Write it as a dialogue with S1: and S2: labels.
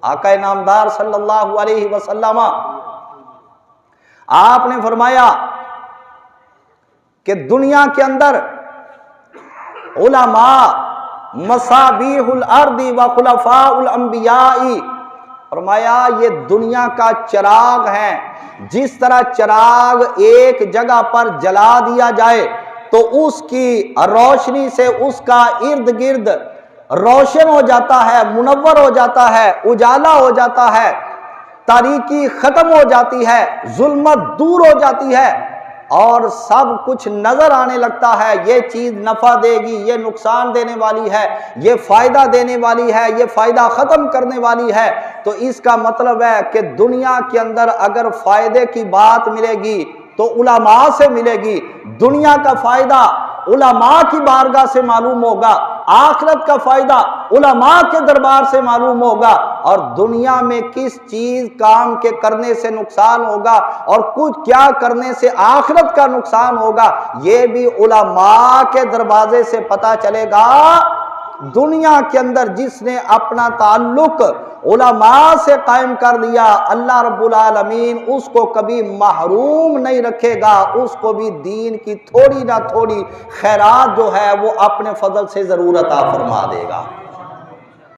S1: آقا نامدار صلی اللہ علیہ وسلم آپ نے فرمایا کہ دنیا کے اندر علماء مصابیح الارض و خلفاء الانبیاء، فرمایا یہ دنیا کا چراغ ہے، جس طرح چراغ ایک جگہ پر جلا دیا جائے تو اس کی روشنی سے اس کا ارد گرد روشن ہو جاتا ہے، منور ہو جاتا ہے، اجالا ہو جاتا ہے، تاریکی ختم ہو جاتی ہے، ظلمت دور ہو جاتی ہے اور سب کچھ نظر آنے لگتا ہے، یہ چیز نفع دے گی، یہ نقصان دینے والی ہے، یہ فائدہ دینے والی ہے، یہ فائدہ ختم کرنے والی ہے۔ تو اس کا مطلب ہے کہ دنیا کے اندر اگر فائدے کی بات ملے گی تو علماء سے ملے گی، دنیا کا فائدہ علماء کی بارگاہ سے معلوم ہوگا، آخرت کا فائدہ علماء کے دربار سے معلوم ہوگا، اور دنیا میں کس چیز کام کے کرنے سے نقصان ہوگا اور کچھ کیا کرنے سے آخرت کا نقصان ہوگا، یہ بھی علماء کے دروازے سے پتہ چلے گا۔ دنیا کے اندر جس نے اپنا تعلق علماء سے قائم کر لیا، اللہ رب العالمین اس کو کبھی محروم نہیں رکھے گا، اس کو بھی دین کی تھوڑی نہ تھوڑی خیرات جو ہے وہ اپنے فضل سے ضرور عطا فرما دے گا۔